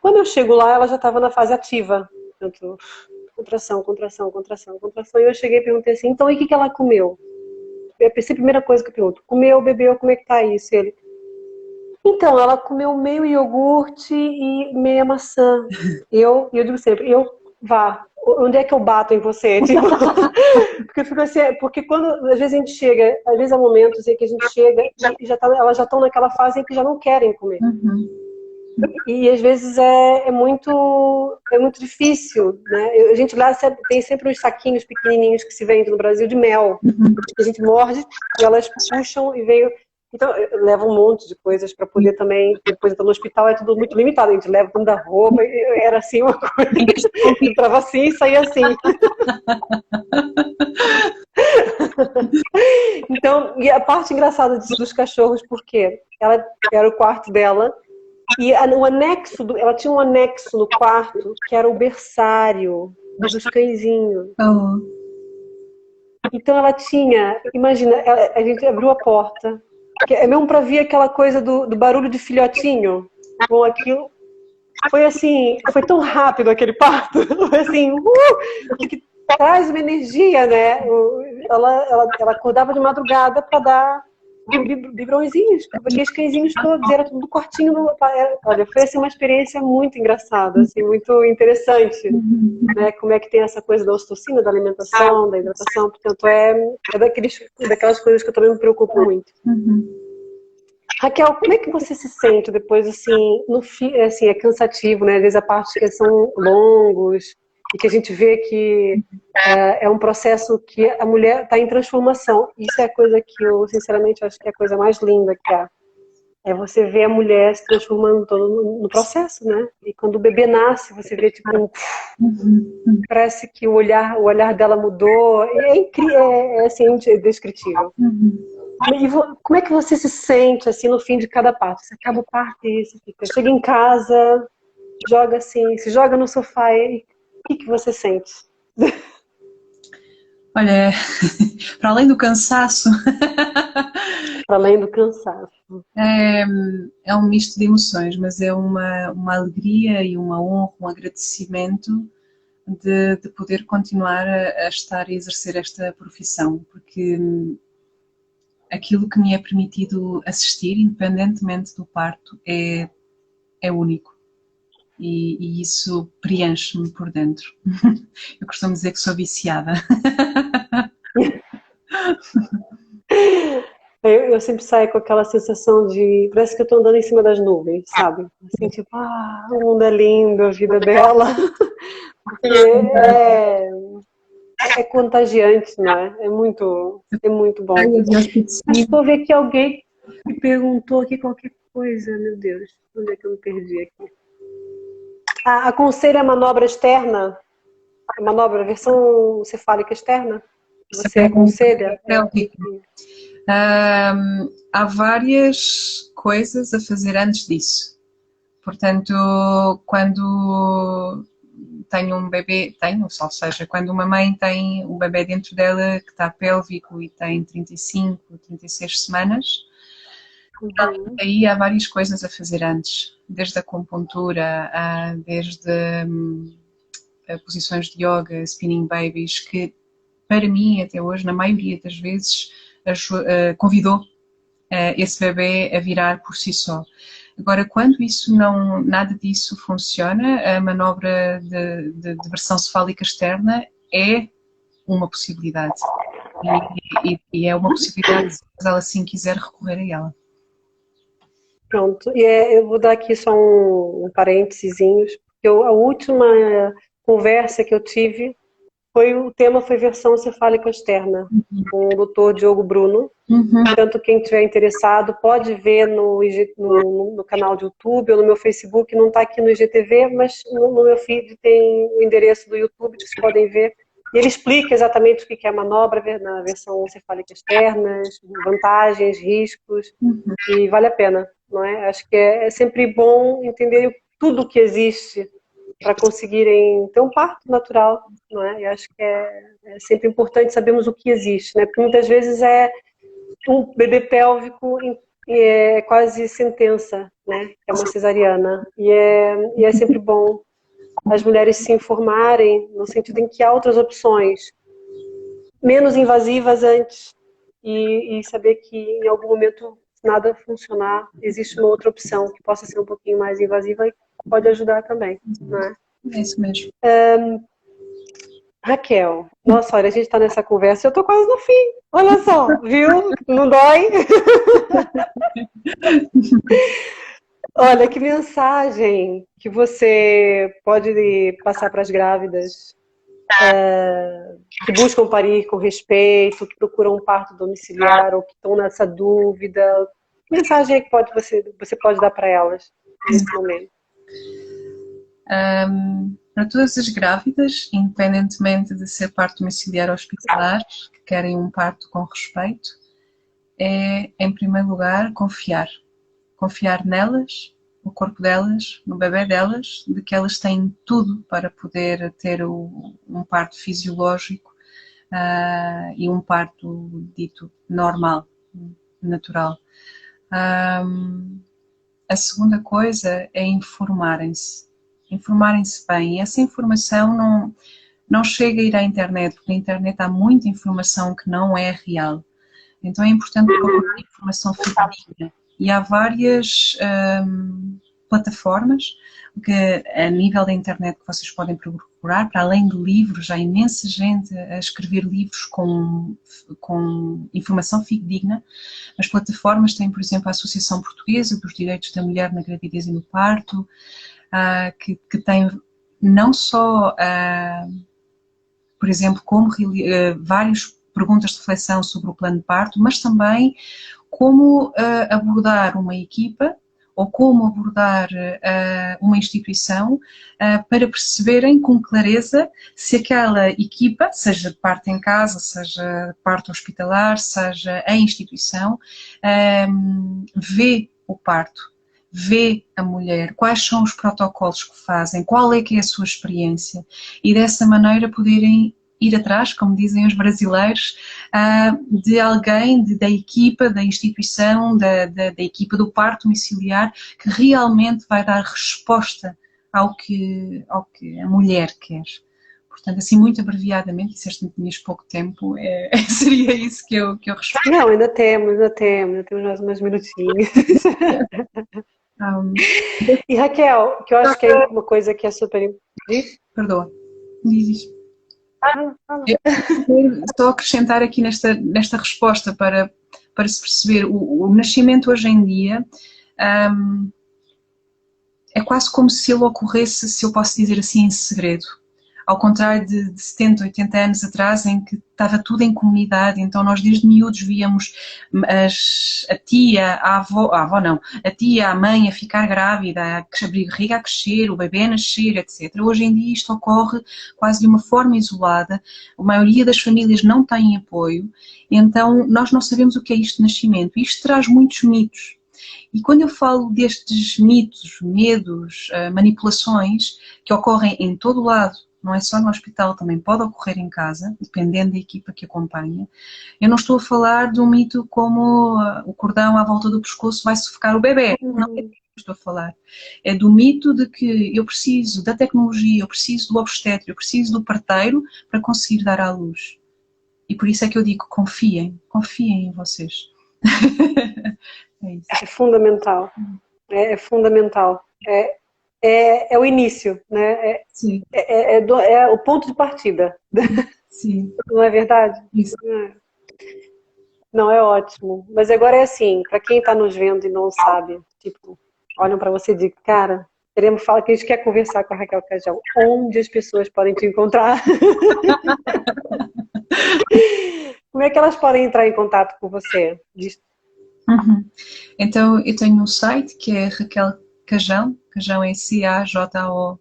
Quando eu chego lá, ela já estava na fase ativa. Portanto, contração. E eu cheguei e perguntei assim, então e o que ela comeu? Eu pensei, a primeira coisa que eu pergunto, comeu, bebeu, como é que tá isso? Ele, então, ela comeu meio iogurte e meia maçã. Eu digo sempre, onde é que eu bato em você? Tipo, porque eu fico assim, porque quando às vezes a gente chega, às vezes há momentos em que a gente chega e elas já estão naquela fase em que já não querem comer. E às vezes é muito difícil, né? A gente lá tem sempre uns saquinhos pequenininhos que se vendem no Brasil de mel, que a gente morde e elas puxam e veio. Então, leva um monte de coisas para poder também. Depois, então, no hospital é tudo muito limitado. A gente leva tudo da roupa, era assim uma coisa. Entrava assim e saía assim. Então, e a parte engraçada dos cachorros, porque ela era o quarto dela. E ela tinha um anexo no quarto que era o berçário dos cãezinhos. Então ela tinha, imagina, a gente abriu a porta, é mesmo para ver aquela coisa do barulho de filhotinho. Com aquilo, foi assim, foi tão rápido aquele parto, foi assim, que traz uma energia, né? Ela acordava de madrugada para dar biberõezinhos, porque os cãezinhos todos, era tudo quartinho. Olha, foi assim, uma experiência muito engraçada, assim, muito interessante, né? Como é que tem essa coisa da ocitocina, da alimentação, da hidratação, portanto daquelas coisas que eu também me preocupo muito. Raquel, como é que você se sente depois, assim, assim, é cansativo, né? Às vezes a parte que são longos, e que a gente vê que é um processo que a mulher está em transformação. Isso é a coisa que eu, sinceramente, acho que é a coisa mais linda que há. É você ver a mulher se transformando todo no processo, né? E quando o bebê nasce, você vê, tipo, parece que o olhar dela mudou. É incrível, assim, indescritível. E como é que você se sente, assim, no fim de cada parto? Você acaba o parto e você chega em casa... joga assim, se joga no sofá e o que você sente? Olha, para além do cansaço, Para além do cansaço. é um misto de emoções, mas é uma alegria e uma honra, um agradecimento de poder continuar a estar a exercer esta profissão, porque aquilo que me é permitido assistir, independentemente do parto, é único. E isso preenche-me por dentro. Eu costumo dizer que sou viciada. Eu sempre saio com aquela sensação de... Parece que eu estou andando em cima das nuvens, sabe? Assim, tipo, o mundo é lindo, a vida dela. Porque é contagiante, não é? É muito bom. Acho que vou ver que alguém me perguntou aqui qualquer coisa, meu Deus. Onde é que eu me perdi aqui? Aconselha a manobra externa? A manobra, a versão cefálica externa? Você aconselha? Há várias coisas a fazer antes disso. Portanto, quando tenho um bebê, ou seja, quando uma mãe tem um bebê dentro dela que está pélvico e tem 35, 36 semanas, aí há várias coisas a fazer antes, desde a acupuntura, desde posições de yoga, spinning babies, que para mim, até hoje, na maioria das vezes, convidou esse bebê a virar por si só. Agora, quando nada disso funciona, a manobra de versão cefálica externa é uma possibilidade. E é uma possibilidade, se ela assim quiser, recorrer a ela. Pronto. E eu vou dar aqui só um parênteses, porque a última conversa que eu tive o tema foi versão cefálica externa, com o Dr. Diogo Bruno. Tanto quem estiver interessado pode ver no canal de YouTube ou no meu Facebook, não está aqui no IGTV, mas no meu feed tem o endereço do YouTube que vocês podem ver. E ele explica exatamente o que é a manobra na versão cefálica externa, vantagens, riscos, e vale a pena, não é? Acho que é sempre bom entender tudo o que existe para conseguirem ter um parto natural, não é? Eu acho que é sempre importante sabermos o que existe, né? Porque muitas vezes um bebê pélvico é quase sentença, né? É uma cesariana. E é sempre bom as mulheres se informarem no sentido em que há outras opções menos invasivas antes e saber que em algum momento, se nada funcionar, existe uma outra opção que possa ser um pouquinho mais invasiva e pode ajudar também, não é? É isso mesmo. Raquel, nossa, olha, a gente está nessa conversa, eu tô quase no fim. Olha só, viu? Não dói? Olha, que mensagem que você pode passar para as grávidas que buscam parir com respeito, que procuram um parto domiciliar ou que estão nessa dúvida. Que mensagem é que você pode dar para elas nesse momento? Para todas as grávidas, independentemente de ser parto domiciliar ou hospitalar, que querem um parto com respeito, é, em primeiro lugar, confiar. Confiar nelas, no corpo delas, no bebê delas, de que elas têm tudo para poder ter um parto fisiológico e um parto dito normal, natural. A segunda coisa é informarem-se. Informarem-se bem. E essa informação não chega a ir à internet, porque na internet há muita informação que não é real. Então é importante procurar informação fidedigna. E há várias plataformas que, a nível da internet, que vocês podem procurar, para além de livros, há imensa gente a escrever livros com informação fidedigna. As plataformas têm, por exemplo, a Associação Portuguesa dos Direitos da Mulher na Gravidez e no Parto, que tem não só, por exemplo, como várias perguntas de reflexão sobre o plano de parto, mas também como abordar uma equipa ou como abordar uma instituição para perceberem com clareza se aquela equipa, seja de parto em casa, seja de parto hospitalar, seja em instituição, vê o parto, vê a mulher, quais são os protocolos que fazem, qual é que é a sua experiência, e dessa maneira poderem ir atrás, como dizem os brasileiros, de alguém, da equipa, da instituição, da equipa do parto domiciliar, que realmente vai dar resposta ao que a mulher quer. Portanto, assim, muito abreviadamente, disseste que tinhas pouco tempo, seria isso que eu respondo. Não, ainda temos mais uns minutinhos. E Raquel, que eu acho que é uma coisa que é super importante. Perdoa, diz. Estou a acrescentar aqui nesta resposta para se perceber, o nascimento hoje em dia é quase como se ele ocorresse, se eu posso dizer assim, em segredo. Ao contrário de 70, 80 anos atrás, em que estava tudo em comunidade, então nós desde miúdos víamos a tia, a tia, a mãe a ficar grávida, a barriga a crescer, o bebê a nascer, etc. Hoje em dia isto ocorre quase de uma forma isolada, a maioria das famílias não tem apoio, então nós não sabemos o que é isto de nascimento. Isto traz muitos mitos. E quando eu falo destes mitos, medos, manipulações que ocorrem em todo o lado, não é só no hospital, também pode ocorrer em casa, dependendo da equipa que acompanha. Eu não estou a falar de um mito como o cordão à volta do pescoço vai sufocar o bebê. Não é disso que estou a falar. É do mito de que eu preciso da tecnologia, eu preciso do obstetra, eu preciso do parteiro para conseguir dar à luz. E por isso é que eu digo, confiem em vocês. É isso. É fundamental. É fundamental. É o início, né? Sim. É o ponto de partida. Sim. Não é verdade? Isso. Não, é ótimo. Mas agora é assim, para quem está nos vendo e não sabe, tipo, olham para você e dizem, cara, queremos falar que a gente quer conversar com a Raquel Cajal. Onde as pessoas podem te encontrar? Como é que elas podem entrar em contato com você? Então, eu tenho um site que é Raquel Cajão é cajao.com.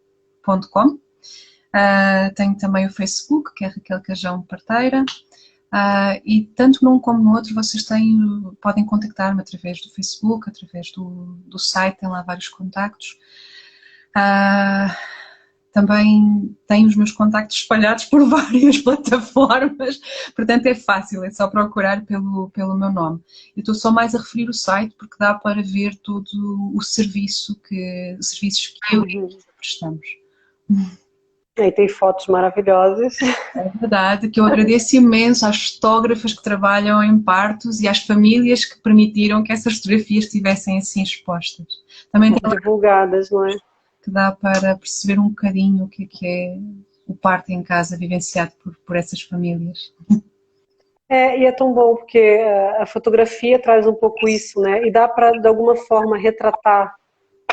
Tenho também o Facebook, que é Raquel Cajão Parteira. E tanto num como no outro vocês podem contactar-me através do Facebook, através do site, tem lá vários contactos. Também tenho os meus contactos espalhados por várias plataformas, portanto é fácil, é só procurar pelo meu nome. Eu estou só mais a referir o site porque dá para ver todo o serviços que eu e a prestamos. Aí tem fotos maravilhosas. É verdade, que eu agradeço imenso às fotógrafas que trabalham em partos e às famílias que permitiram que essas fotografias estivessem assim expostas. Também tem divulgadas, não é? Que dá para perceber um bocadinho o que é o parto em casa vivenciado por essas famílias. E é tão bom porque a fotografia traz um pouco isso, né? E dá para, de alguma forma, retratar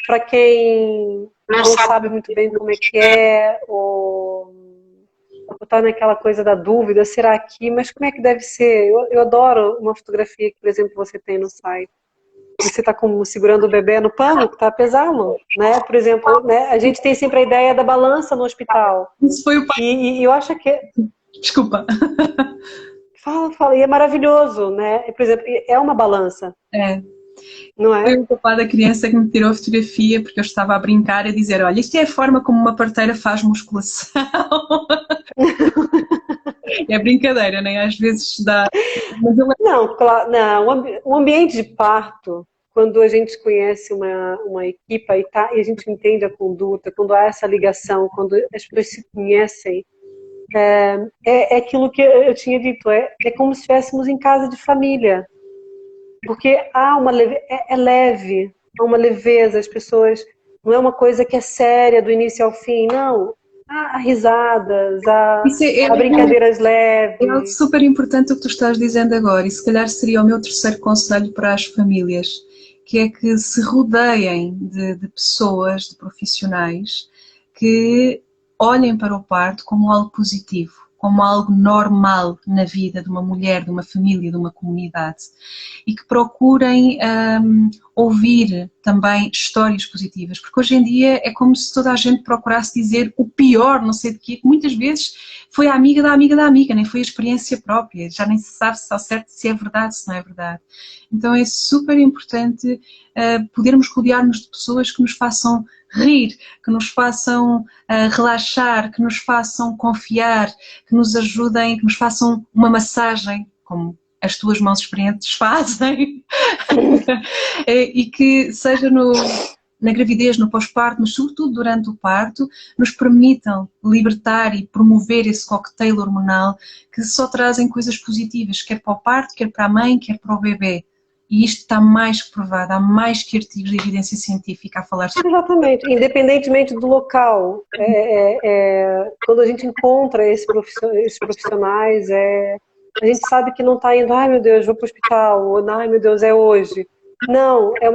para quem não sabe muito bem como é que é, ou está naquela coisa da dúvida, será aqui? Mas como é que deve ser? Eu adoro uma fotografia que, por exemplo, você tem no site. Você está segurando o bebê no pano, que está pesado, né? Por exemplo, né? A gente tem sempre a ideia da balança no hospital. Isso foi o pai. E eu acho que... Desculpa. Fala. E é maravilhoso, né? Por exemplo, é uma balança. Não é? Foi o papá da criança que me tirou a fotografia porque eu estava a brincar e a dizer, olha, isto é a forma como uma parteira faz musculação. É brincadeira, nem às vezes dá... Não, claro, não. O ambiente de parto, quando a gente conhece uma equipa e a gente entende a conduta, quando há essa ligação, quando as pessoas se conhecem, é aquilo que eu tinha dito, é como se estivéssemos em casa de família. Porque há é leve, há uma leveza, as pessoas, não é uma coisa que é séria do início ao fim, não. Há risadas, há brincadeiras leves. É super importante o que tu estás dizendo agora, e se calhar seria o meu terceiro conselho para as famílias, que é que se rodeiem de pessoas, de profissionais, que olhem para o parto como algo positivo, como algo normal na vida de uma mulher, de uma família, de uma comunidade, e que procurem ouvir também histórias positivas, porque hoje em dia é como se toda a gente procurasse dizer o pior, não sei de quê, que muitas vezes foi a amiga da amiga da amiga, nem foi a experiência própria, já nem se sabe se ao certo se é verdade, se não é verdade. Então é super importante podermos rodear-nos de pessoas que nos façam rir, que nos façam relaxar, que nos façam confiar, que nos ajudem, que nos façam uma massagem, como as tuas mãos experientes fazem, e que seja na gravidez, no pós-parto, mas sobretudo durante o parto, nos permitam libertar e promover esse cocktail hormonal que só trazem coisas positivas, quer para o parto, quer para a mãe, quer para o bebê. E isto está mais que provado, há mais que artigos de evidência científica a falar sobre isso. Exatamente, independentemente do local. Quando a gente encontra esses profissionais, a gente sabe que não está indo, ai meu Deus, vou para o hospital, ou ai meu Deus, é hoje. Não, é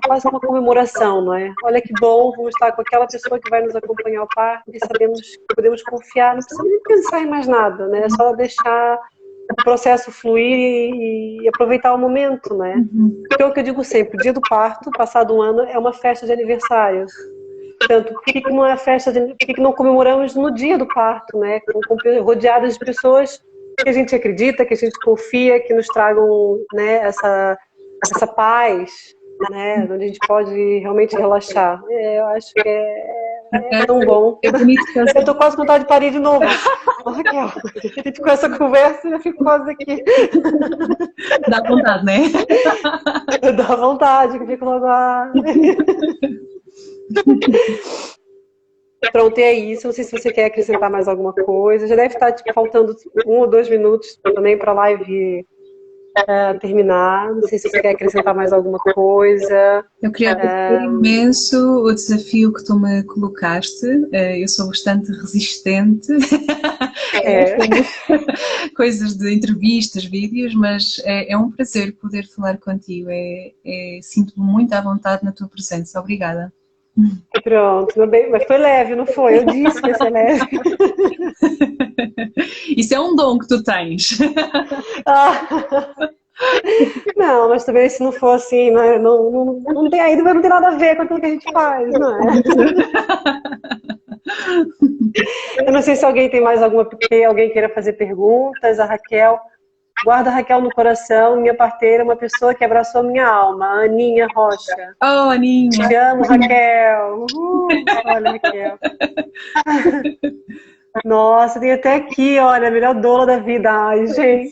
quase uma comemoração, não é? Olha que bom, vamos estar com aquela pessoa que vai nos acompanhar ao parto e sabemos que podemos confiar, não precisa nem pensar em mais nada, né? É só deixar o processo fluir e aproveitar o momento, né? Porque é o que eu digo sempre, o dia do parto, passado um ano, é uma festa de aniversário. Portanto, por que não é festa por que não comemoramos no dia do parto, né? Rodeados de pessoas que a gente acredita, que a gente confia, que nos tragam, né, essa paz, né? Onde a gente pode realmente relaxar. Eu acho que é tão bom. Eu tô quase com vontade de parir de novo. Raquel, a gente com essa conversa já fico quase aqui. Dá vontade, né? Dá vontade, que eu fico logo lá. Pronto, e é isso. Não sei se você quer acrescentar mais alguma coisa. Já deve estar faltando 1 ou 2 minutos também para a live terminar. Não sei se você quer acrescentar mais alguma coisa. Eu queria agradecer imenso o desafio que tu me colocaste. Eu sou bastante resistente. Coisas de entrevistas, vídeos, mas é um prazer poder falar contigo. Sinto-me muito à vontade na tua presença. Obrigada. Pronto, mas foi leve, não foi? Eu disse que ia ser leve. Isso é um dom que tu tens. Não, mas também se não for assim, né, não tem ainda, mas não tem nada a ver com aquilo que a gente faz, não é? Eu não sei se alguém tem mais alguém queira fazer perguntas. A Raquel, guarda a Raquel no coração, minha parteira, uma pessoa que abraçou minha alma, a Aninha Rocha. Oh, Aninha! Te amo, Raquel! Olha, Raquel. Nossa, tem até aqui, olha, a melhor doula da vida. Ai, gente.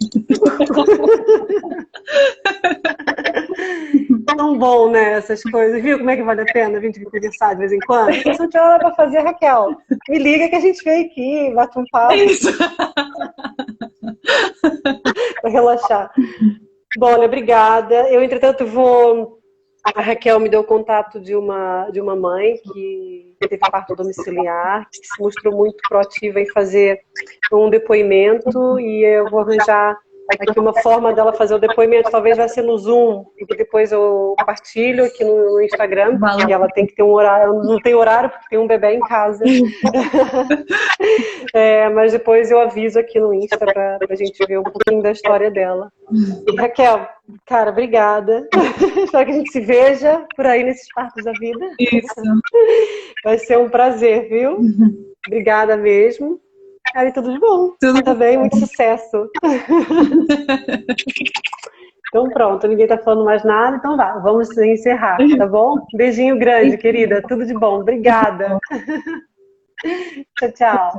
Tão bom, né, essas coisas. Viu como é que vale a pena a gente conversar de vez em quando? Se você não tiver nada pra fazer, Raquel, me liga que a gente vem aqui, bate um papo. Isso. Pra relaxar. Bom, olha, obrigada. Eu, entretanto, A Raquel me deu o contato de uma mãe que teve parto domiciliar, que se mostrou muito proativa em fazer um depoimento, e eu vou arranjar aqui uma forma dela fazer o depoimento, talvez vai ser no Zoom, e depois eu partilho aqui no Instagram, e ela tem que ter um horário, não tem horário porque tem um bebê em casa, mas depois eu aviso aqui no Insta pra gente ver um pouquinho da história dela. E, Raquel, cara, obrigada. Espero que a gente se veja por aí nesses partos da vida. Isso. Vai ser um prazer, viu? Obrigada mesmo. Cara, e tudo de bom. Tudo tá bem, muito sucesso. Então pronto, ninguém tá falando mais nada, então vamos encerrar, tá bom? Beijinho grande, querida. Tudo de bom. Obrigada. Tchau, tchau.